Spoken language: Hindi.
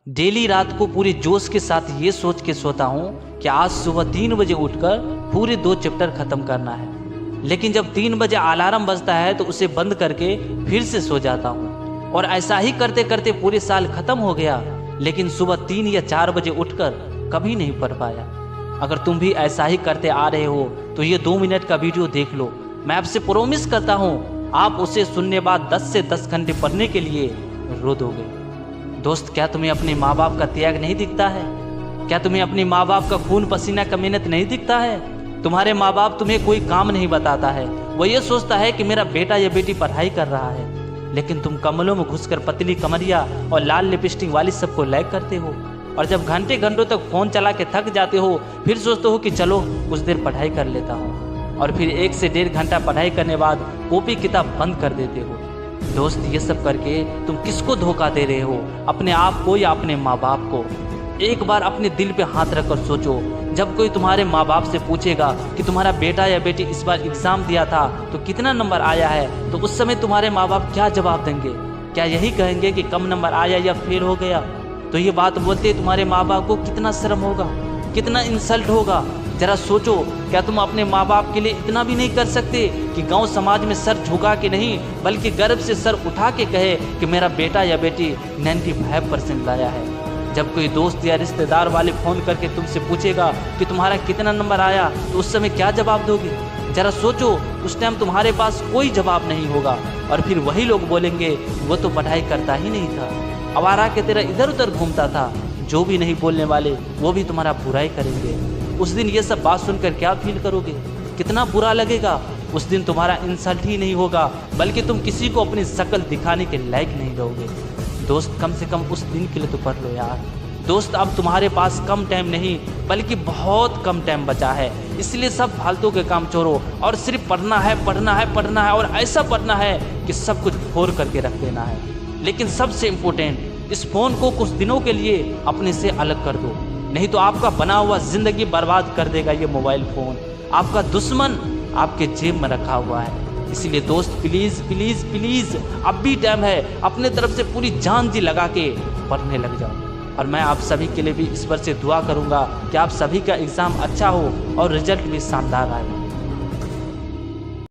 डेली रात को पूरे जोश के साथ ये सोच के सोता हूँ कि आज सुबह 3 बजे उठकर पूरे 2 चैप्टर खत्म करना है। लेकिन जब 3 बजे अलार्म बजता है तो उसे बंद करके फिर से सो जाता हूँ और ऐसा ही करते करते पूरे साल खत्म हो गया, लेकिन सुबह 3 या 4 बजे उठकर कभी नहीं पढ़ पाया। अगर तुम भी ऐसा ही करते आ रहे हो तो ये 2 मिनट का वीडियो देख लो। मैं आपसे प्रॉमिस करता हूँ आप उसे सुनने बाद 10 से 10 घंटे पढ़ने के लिए रो दोगे। दोस्त, क्या तुम्हें अपने माँ बाप का त्याग नहीं दिखता है? क्या तुम्हें अपने माँ बाप का खून पसीना का मेहनत नहीं दिखता है? तुम्हारे माँ बाप तुम्हें कोई काम नहीं बताता है, वो ये सोचता है कि मेरा बेटा या बेटी पढ़ाई कर रहा है, लेकिन तुम कमलों में घुसकर पतली कमरिया और लाल लिपस्टिक वाली सबको लाइक करते हो। और जब घंटे घंटों तक फोन चला के थक जाते हो फिर सोचते हो कि चलो कुछ देर पढ़ाई कर लेता हूँ, और फिर 1 से 1.5 घंटा पढ़ाई करने बाद कॉपी किताब बंद कर देते हो। दोस्त, ये सब करके तुम किसको धोखा दे रहे हो, अपने आप को या अपने माँ बाप को? एक बार अपने दिल पे हाथ रखकर सोचो, जब कोई तुम्हारे माँ बाप से पूछेगा कि तुम्हारा बेटा या बेटी इस बार एग्जाम दिया था तो कितना नंबर आया है, तो उस समय तुम्हारे माँ बाप क्या जवाब देंगे? क्या यही कहेंगे कि कम नंबर आया या फेल हो गया? तो ये बात बोलते तुम्हारे माँ बाप को कितना शर्म होगा, कितना इंसल्ट होगा। जरा सोचो, क्या तुम अपने माँ बाप के लिए इतना भी नहीं कर सकते कि गांव समाज में सर झुका के नहीं बल्कि गर्व से सर उठा के कहे कि मेरा बेटा या बेटी 95% लाया है? जब कोई दोस्त या रिश्तेदार वाले फ़ोन करके तुमसे पूछेगा कि तुम्हारा कितना नंबर आया तो उस समय क्या जवाब दोगे? जरा सोचो, उस टाइम तुम्हारे पास कोई जवाब नहीं होगा और फिर वही लोग बोलेंगे वो तो पढ़ाई करता ही नहीं था, आवारा के तरह इधर उधर घूमता था। जो भी नहीं बोलने वाले वो भी तुम्हारा बुराई करेंगे। उस दिन ये सब बात सुनकर क्या फील करोगे? कितना बुरा लगेगा। उस दिन तुम्हारा इंसल्ट ही नहीं होगा बल्कि तुम किसी को अपनी शक्ल दिखाने के लायक नहीं रहोगे। दोस्त, कम से कम उस दिन के लिए तो पढ़ लो यार। दोस्त, अब तुम्हारे पास कम टाइम नहीं बल्कि बहुत कम टाइम बचा है, इसलिए सब फालतू के काम छोड़ो और सिर्फ पढ़ना है, पढ़ना है, पढ़ना है और ऐसा पढ़ना है कि सब कुछ फोड़ करके रख देना है। लेकिन सबसे इम्पोर्टेंट, इस फ़ोन को कुछ दिनों के लिए अपने से अलग कर दो, नहीं तो आपका बना हुआ ज़िंदगी बर्बाद कर देगा ये मोबाइल फ़ोन। आपका दुश्मन आपके जेब में रखा हुआ है। इसलिए दोस्त, प्लीज़ प्लीज़ प्लीज़ अब भी टाइम है, अपने तरफ से पूरी जान जी लगा के पढ़ने लग जाओ। और मैं आप सभी के लिए भी ईश्वर से दुआ करूंगा कि आप सभी का एग्ज़ाम अच्छा हो और रिजल्ट भी शानदार आए।